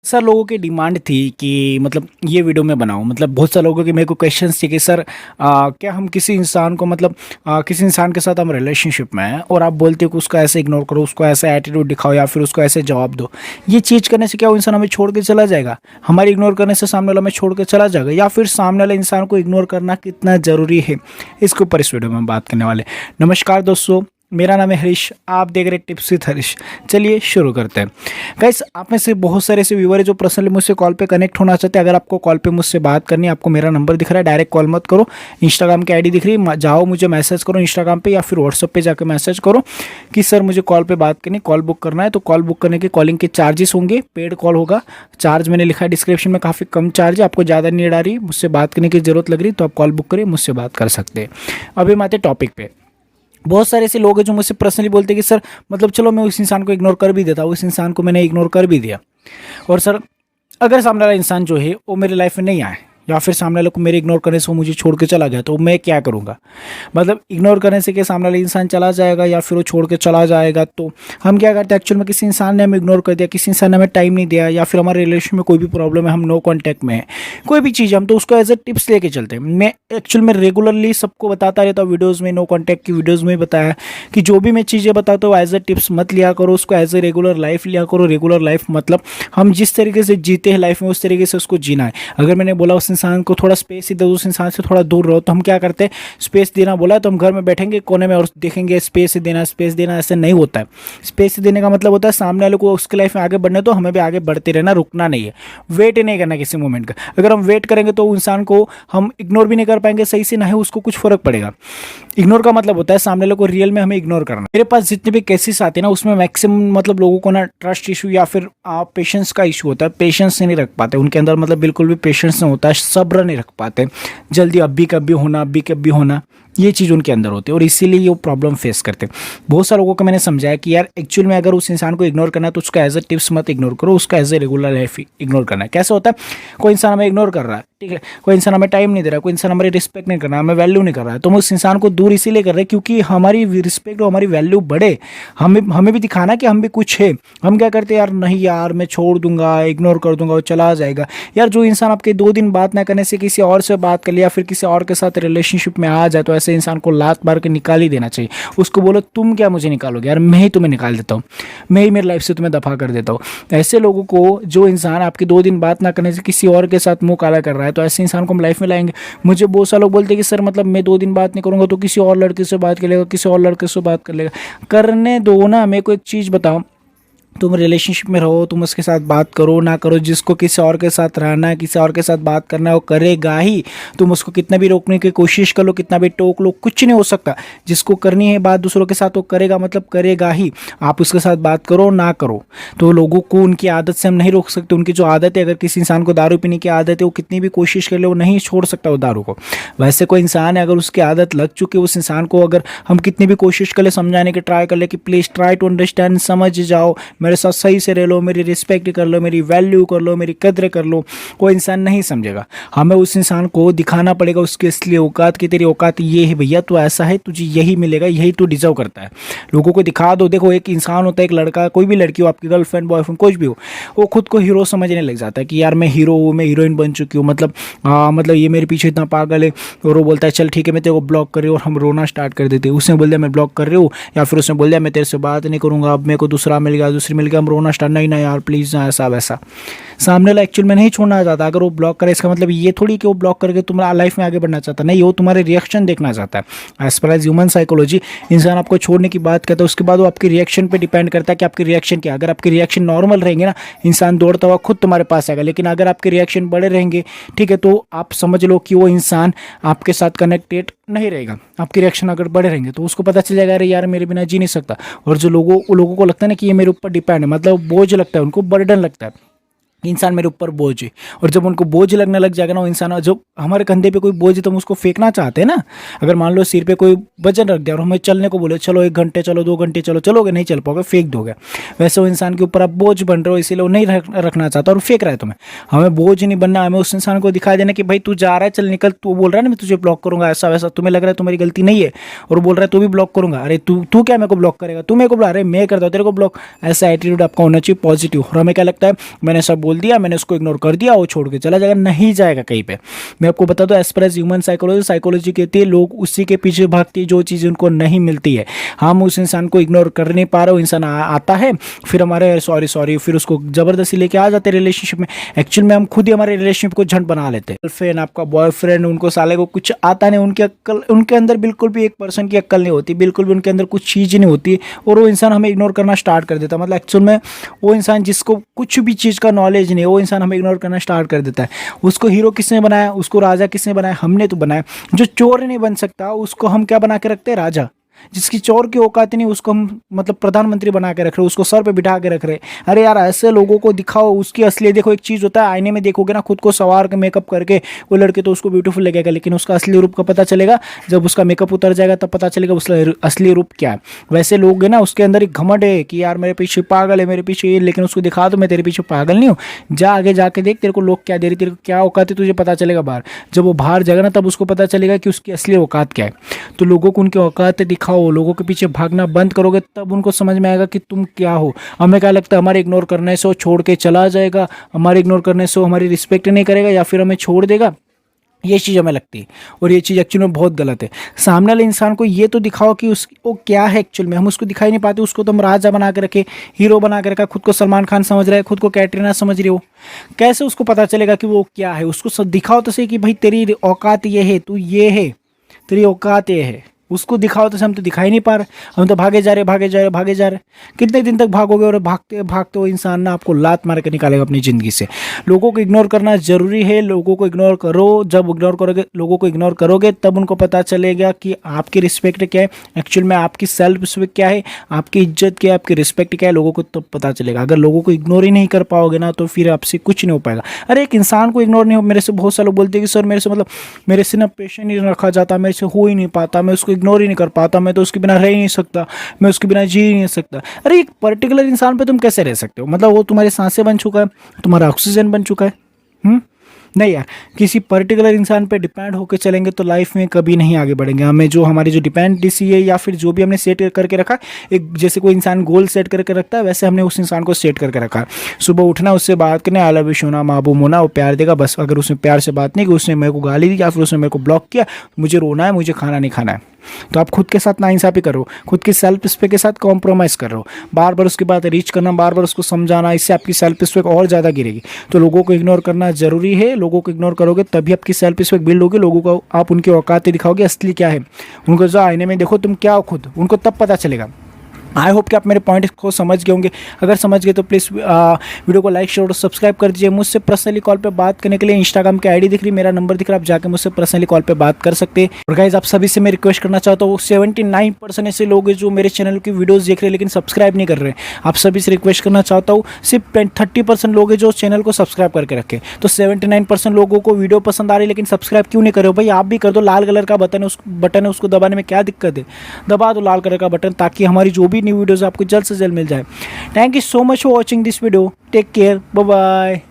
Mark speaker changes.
Speaker 1: Sir लोगों की demand थी कि मतलब ये वीडियो मैं बनाऊं। मतलब बहुत सारे लोगों के मेरे को क्वेश्चंस थे कि सर क्या हम किसी इंसान को मतलब किसी इंसान के साथ हम रिलेशनशिप में हैं और आप बोलते हो कि उसको ऐसे इग्नोर करो, उसको ऐसा एटीट्यूड दिखाओ या फिर उसको ऐसे जवाब दो। ये चीज़ करने से क्या वो इंसान हमें छोड़ के चला जाएगा? हमारे इग्नोर करने से सामने वाला हमें छोड़ के चला जाएगा, या फिर सामने वाले इंसान को इग्नोर करना कितना ज़रूरी है? इसके ऊपर इस वीडियो में हम बात करने वाले। नमस्कार दोस्तों, मेरा नाम है हरीश, आप देख रहे हैं टिप्स विद हरीश। चलिए शुरू करते हैं। गाइस, आप में से बहुत सारे ऐसे व्यूअर है जो पर्सनली मुझसे कॉल पे कनेक्ट होना चाहते हैं। अगर आपको कॉल पे मुझसे बात करनी है, आपको मेरा नंबर दिख रहा है, डायरेक्ट कॉल मत करो। इंस्टाग्राम की आईडी दिख रही है, जाओ मुझे मैसेज करो इंस्टाग्राम पे या फिर व्हाट्सअप पे जाकर मैसेज करो कि सर मुझे कॉल पे बात करनी, कॉल बुक करना है। तो कॉल बुक करने के कॉलिंग के चार्जेस होंगे, पेड कॉल होगा। चार्ज मैंने लिखा है डिस्क्रिप्शन में, काफ़ी कम चार्ज है, आपको ज़्यादा नीड आ रही है, मुझसे बात करने की ज़रूरत लग रही तो आप कॉल बुक करिए, मुझसे बात कर सकते हैं। अभी हम आते टॉपिक पे। बहुत सारे ऐसे लोग हैं जो मुझसे पर्सनली बोलते हैं कि सर मतलब चलो मैं उस इंसान को इग्नोर कर भी देता हूँ, उस इंसान को मैंने इग्नोर कर भी दिया, और सर अगर सामने वाला इंसान जो है वो मेरी लाइफ में नहीं आए या फिर सामने वाले को मेरे इग्नोर करने से वो मुझे छोड़ के चला गया, तो मैं क्या करूँगा? मतलब इग्नोर करने से क्या सामने वाला इंसान चला जाएगा या फिर वो छोड़ के चला जाएगा? तो हम क्या करते हैं, एक्चुअल में किसी इंसान ने हमें इग्नोर कर दिया, किसी इंसान ने हमें टाइम नहीं दिया, या फिर हमारे रिलेशन में कोई भी प्रॉब्लम है, हम नो कॉन्टैक्ट में है, कोई भी चीज़, हम तो उसको एज ए टिप्स लेके चलते हैं। मैं एक्चुअल में रेगुलरली सबको बताता रहता हूँ वीडियोज़ में, नो कॉन्टैक्ट की वीडियोज़ में बताया कि जो भी मैं चीज़ें बताता हूँ एज ए टिप्स मत लिया करो, उसको एज ए रेगुलर लाइफ लिया करो। रेगुलर लाइफ मतलब हम जिस तरीके से जीते हैं लाइफ में उस तरीके से उसको जीना है। अगर मैंने बोला उस इंसान को थोड़ा स्पेस ही दो, उस इंसान से थोड़ा दूर रहो, तो हम क्या करते हैं, स्पेस देना बोला तो हम घर में बैठेंगे कोने में और देखेंगे स्पेस देना स्पेस देना। ऐसे नहीं होता है। स्पेस देने का मतलब होता है सामने वाले को उसकी लाइफ में आगे बढ़ना, तो हमें भी आगे बढ़ते रहना, रुकना नहीं है, वेट नहीं करना किसी मोमेंट का। अगर हम वेट करेंगे तो इंसान को हम इग्नोर भी नहीं कर पाएंगे सही से, ना ही उसको कुछ फर्क पड़ेगा। इग्नोर का मतलब होता है सामने वाले को रियल में हमें इग्नोर करना। मेरे पास जितने भी केसेस आते हैं ना, उसमें मैक्सिमम मतलब लोगों को ना ट्रस्ट इशू या फिर पेशेंस का इशू होता है। पेशेंस नहीं रख पाते उनके अंदर, मतलब बिल्कुल भी पेशेंस नहीं होता है, सब्र नहीं रख पाते, जल्दी अभी कभी होना अभी कभी होना, ये चीज़ उनके अंदर होती है और इसीलिए वो प्रॉब्लम फेस करते हैं। बहुत सारे लोगों को मैंने समझाया कि यार एक्चुअल में अगर उस इंसान को इग्नोर करना है तो उसका एज ए टिप्स मत इग्नोर करो, उसका as a regular life ignore करना है। कैसे होता है, कोई इंसान हमें इग्नोर कर रहा है, ठीक है, कोई इंसान हमें टाइम नहीं दे रहा है, कोई इंसान हमारी रिस्पेक्ट नहीं कर रहा है, हमें वैल्यू नहीं कर रहा है, तो हम उस इंसान को दूर इसीलिए कर रहे हैं क्योंकि हमारी रिस्पेक्ट और हमारी वैल्यू बढ़े, हमें भी दिखाना कि हम भी कुछ है। हम क्या करते हैं, यार नहीं यार मैं छोड़ दूंगा, इग्नोर कर दूंगा, वो चला जाएगा। यार जो इंसान आपके 2 दिन बात ना करने से किसी और से बात कर लिया, फिर किसी और के साथ रिलेशनशिप में आ जाए, तो ऐसे इंसान को लात मार के निकाल ही देना चाहिए। उसको बोलो तुम क्या मुझे निकालोगे, यार मैं ही तुम्हें निकाल देता हूँ, मैं ही मेरी लाइफ से तुम्हें दफा कर देता हूँ। ऐसे लोगों को, जो इंसान आपके 2 दिन बात ना करने से किसी और के साथ मुंह काला कर रहा है, तो ऐसे इंसान को हम लाइफ में लाएंगे। मुझे बहुत सारे लोग बोलते हैं कि सर मतलब मैं 2 दिन बात नहीं करूंगा तो किसी और लड़के से बात कर लेगा, किसी और लड़के से बात कर लेगा। करने दो ना। मेरे को एक चीज़ बताओ, तुम रिलेशनशिप में रहो, तुम उसके साथ बात करो ना करो, जिसको किसी और के साथ रहना है, किसी और के साथ बात करना है, वो करेगा ही। तुम उसको कितना भी रोकने की कोशिश कर लो, कितना भी टोक लो, कुछ नहीं हो सकता। जिसको करनी है बात दूसरों के साथ वो करेगा, मतलब करेगा ही। आप उसके साथ बात करो ना करो। तो लोगों को उनकी आदत से हम नहीं रोक सकते। उनकी जो आदत है, अगर किसी इंसान को दारू पीने की आदत है, वो कितनी भी कोशिश कर ले वो नहीं छोड़ सकता वो दारू को। वैसे कोई इंसान है, अगर उसकी आदत लग चुकी है, उस इंसान को अगर हम कितनी भी कोशिश कर ले, समझाने की ट्राई कर ले कि प्लीज़ ट्राई टू अंडरस्टैंड, समझ जाओ, मेरे साथ सही से रह लो, मेरी रिस्पेक्ट कर लो, मेरी वैल्यू कर लो, मेरी कद्र कर लो, कोई इंसान नहीं समझेगा। हमें उस इंसान को दिखाना पड़ेगा उसके असली औकात की, तेरी औकात ये है भैया, तू ऐसा है, तुझे यही मिलेगा, यही तू डिजर्व करता है। लोगों को दिखा दो। देखो एक इंसान होता है, एक लड़का, कोई भी लड़की हो, आपकी गर्लफ्रेंड बॉयफ्रेंड कुछ भी हो, वो खुद को हीरो समझने लग जाता है कि यार मैं हीरो हूँ, मैं हीरोइन बन चुकी हूँ, मतलब ये मेरे पीछे इतना पागल है। और वो बोलता है चल ठीक है मैं तेरे को ब्लॉक कर रही हूँ, और हम रोना स्टार्ट कर देते हैं। उसने बोल दिया मैं ब्लॉक कर रही हूँ, या फिर उसने बोल दिया मैं तेरे से बात नहीं करूँगा, अब मेरे को दूसरा मिल गया, दूसरी मिल गया, हम रोना स्टार्ट, नहीं ना यार प्लीज़ ना, ऐसा वैसा। सामने वाला एक्चुअल में नहीं छोड़ना चाहता। अगर वो ब्लॉक करे इसका मतलब ये थोड़ी कि वो ब्लॉक करके तुम्हारा लाइफ में आगे बढ़ना चाहता, नहीं, वो तुम्हारे रिएक्शन देखना चाहता है। As per as human psychology, इंसान आपको छोड़ने की बात करता है, उसके बाद वो आपके रिएक्शन पे डिपेंड करता है कि आपके रिएक्शन क्या। अगर आपके रिएक्शन नॉर्मल रहेंगे ना, इंसान दौड़ता हुआ खुद तुम्हारे पास आएगा। लेकिन अगर आपके रिएक्शन बड़े रहेंगे, ठीक है, तो आप समझ लो कि वो इंसान आपके साथ कनेक्टेड नहीं रहेगा। आपके रिएक्शन अगर बड़े रहेंगे तो उसको पता चल जाएगा अरे यार मेरे बिना जी नहीं सकता। और जो लोगों को लगता है ना कि ये मेरे ऊपर डिपेंड है, मतलब बोझ लगता है, उनको बर्डन लगता है, इंसान मेरे ऊपर बोझ है। और जब उनको बोझ लगने लग जाएगा ना, वो इंसान, जो हमारे कंधे पे कोई बोझ है तो हम उसको फेंकना चाहते हैं ना। अगर मान लो सिर पे कोई वजन रख दिया और हमें चलने को बोले, चलो 1 घंटे चलो, 2 घंटे चलो, चलोगे नहीं चल पाओगे, फेंक दोगे। वैसे वो इंसान के ऊपर आप बोझ बन रहे हो, इसीलिए वो नहीं रखना चाहता और फेंक रहा है तुम्हें। हमें बोझ नहीं बनना, हमें उस इंसान को दिखा देना कि भाई तू जा रहा है, चल निकल। तू बोल रहा है ना मैं तुझे ब्लॉक करूंगा, ऐसा वैसा, तुम्हें लग रहा है तुम्हारी गलती नहीं है, और बोल रहा है तू भी ब्लॉक करूंगा। अरे तू क्या मेरे को ब्लॉक करेगा, तू मेरे को, अरे मैं करता हूँ तेरे को ब्लॉक। ऐसा एटीट्यूड आपका होना चाहिए पॉजिटिव। और हमें क्या लगता है, मैंने सब बोल दिया, मैंने उसको इग्नोर कर दिया, वो छोड़ के चला जाएगा, नहीं जाएगा कहीं पे। मैं आपको बता दूं, as per as human psychology कहती है लोग उसी के पीछे भागते हैं जो चीज़ उनको नहीं मिलती है। हम उस इंसान को इग्नोर कर नहीं पा रहे, वो इंसान आता है, फिर हमारे सॉरी फिर उसको ज़बरदस्ती लेके आ जाते हैं रिलेशनशिप में। एक्चुअल में हम खुद ही हमारे रिलेशनशिप को झंड बना लेते हैं। गर्लफ्रेंड, आपका बॉयफ्रेंड, उनको साले को कुछ आता नहीं, उनकी अक्ल, उनके अंदर बिल्कुल भी 1% की अक्ल नहीं होती, बिल्कुल भी उनके अंदर कुछ चीज़ नहीं होती, और वो इंसान हमें इग्नोर करना स्टार्ट कर देता है। मतलब एक्चुअल में वो इंसान जिसको कुछ भी चीज़ का नॉलेज नहीं है, वो इंसान हमें इग्नोर करना स्टार्ट कर देता है। उसको हीरो किसने बनाया, उसको राजा किसने बनाया, हमने तो बनाया। जो चोर नहीं बन सकता उसको हम क्या बना के रखते हैं, राजा। जिसकी चोर की औकात नहीं उसको हम मतलब प्रधानमंत्री बना के रख रहे, उसको सर पे बिठा के रख रहे। अरे यार, ऐसे लोगों को दिखाओ उसकी असली, देखो एक चीज़ होता है, आईने में देखोगे ना खुद को सवार के मेकअप करके वो लड़के, तो उसको ब्यूटीफुल लगेगा, लेकिन उसका असली रूप का पता चलेगा जब उसका मेकअप उतर जाएगा, तब पता चलेगा उसका असली रूप क्या है। वैसे लोग है ना, उसके अंदर एक घमंड है कि यार मेरे पीछे पागल है, मेरे पीछे ये, लेकिन उसको दिखा दो मैं तेरे पीछे पागल नहीं हूँ, जा आगे जाके देख तेरे को लोग क्या दे रहे, तेरे को क्या औकात है, तुझे पता चलेगा बाहर। जब वो बाहर जाएगा ना तब उसको पता चलेगा कि उसकी असली औकात क्या है। तो लोगों को उनकी औकात दिखाओ, लोगों के पीछे भागना बंद करोगे तब उनको समझ में आएगा कि तुम क्या हो। हमें क्या लगता है, हमारे इग्नोर करने से वो छोड़ के चला जाएगा, हमारे इग्नोर करने से वो हमारी रिस्पेक्ट नहीं करेगा या फिर हमें छोड़ देगा, ये चीज़ हमें लगती है। और ये चीज़ एक्चुअल में बहुत गलत है। सामने वाले इंसान को ये तो दिखाओ कि वो क्या है एक्चुअल में, हम उसको दिखाई नहीं पाते, उसको तो हम राजा बना के रखे, हीरो बना के रखा, खुद को सलमान खान समझ रहा है, खुद को कैटरीना समझ रही हो। कैसे उसको पता चलेगा कि वो क्या है, उसको सब दिखाओ तो सही कि भाई तेरी औकात ये है, तू ये है, तेरी औकात ये है। उसको दिखाओ तो हम तो दिखाई नहीं पा रहे, हम तो भागे जा रहे। कितने दिन तक भागोगे, और भागते भागते वो इंसान ना आपको लात मार के निकालेगा अपनी ज़िंदगी से। लोगों को इग्नोर करना ज़रूरी है, लोगों को इग्नोर करो। जब इग्नोर करोगे, लोगों को इग्नोर करोगे, तब उनको पता चलेगा कि आपकी रिस्पेक्ट क्या है, एक्चुअल में आपकी सेल्फ रिस्पेक्ट क्या है, आपकी इज्जत क्या है, आपकी रिस्पेक्ट क्या है, लोगों को तब पता चलेगा। अगर लोगों को इग्नोर ही नहीं कर पाओगे ना, तो फिर आपसे कुछ नहीं हो पाएगा। अरे एक इंसान को इग्नोर नहीं हो, मेरे से बहुत सारे लोग बोलते हैं कि सर मेरे से ना पेशेंस नहीं रखा जाता, मेरे से हो ही नहीं पाता, मैं उसको इग्नोर ही नहीं कर पाता, मैं तो उसके बिना रह ही नहीं सकता, मैं उसके बिना जी ही नहीं सकता। अरे एक पर्टिकुलर इंसान पे तुम कैसे रह सकते हो, मतलब वो तुम्हारी सांसें बन चुका है, तुम्हारा ऑक्सीजन बन चुका है। नहीं यार, किसी पर्टिकुलर इंसान पे डिपेंड होकर चलेंगे तो लाइफ में कभी नहीं आगे बढ़ेंगे। हमें जो हमारी जो डिपेंडेंसी है या फिर जो भी हमने सेट करके रखा, एक जैसे कोई इंसान गोल सेट करके रखता है, वैसे हमने उस इंसान को सेट करके रखा है। सुबह उठना, उससे बात करना, आई लव यू सोना, माबू मोना, वो प्यार देगा बस। अगर उसने प्यार से बात नहीं की, उसने मेरे को गाली दी या फिर उसने मेरे को ब्लॉक किया, मुझे रोना है, मुझे खाना नहीं खाना है। तो आप खुद के साथ नाइंसाफी करो, खुद की सेल्फ रिस्पेक्ट के साथ कॉम्प्रोमाइज़ कर रहे हो, बार बार उसकी बात रीच करना, बार बार उसको समझाना, इससे आपकी सेल्फ रिस्पेक्ट और ज़्यादा गिरेगी। तो लोगों को इग्नोर करना ज़रूरी है, लोगों को इग्नोर करोगे तभी आपकी सेल्फ रिस्पेक्ट बिल्ड होगी। लोगों को आप उनकी औकातें दिखाओगे असली क्या है, उनको जो आईने में देखो तुम क्या हो खुद, उनको तब पता चलेगा। आई होप कि आप मेरे पॉइंट को समझ गए होंगे। अगर समझ गए तो प्लीज़ वीडियो को लाइक शेयर और सब्सक्राइब कर दीजिए। मुझसे पर्सनली कॉल पे बात करने के लिए इंस्टाग्राम की आईडी दिख रही, मेरा नंबर दिख रहा, आप जाके मुझसे पर्सनली कॉल पे बात कर सकते हैं। और गाइज आप सभी से मैं रिक्वेस्ट करना चाहता हूँ, 79% ऐसे लोग हैं जो मेरे चैनल की वीडियोज़ देख रहे हैं लेकिन सब्सक्राइब नहीं कर रहे हैं। आप सभी से रिक्वेस्ट करना चाहता हूँ, सिर्फ 30% लोग हैं जो चैनल को सब्सक्राइब करके रखें। तो 79% लोगों को वीडियो पसंद आ रही है लेकिन सब्सक्राइब क्यों नहीं कर रहे हो भाई? आप भी कर दो, लाल कलर का बटन है, उसको दबाने में क्या दिक्कत है? दबा दो लाल कलर का बटन, ताकि हमारी जो भी न्यू वीडियोज़ आपको जल्द से जल्द मिल जाए। Thank you so much for watching this video, take care, bye bye.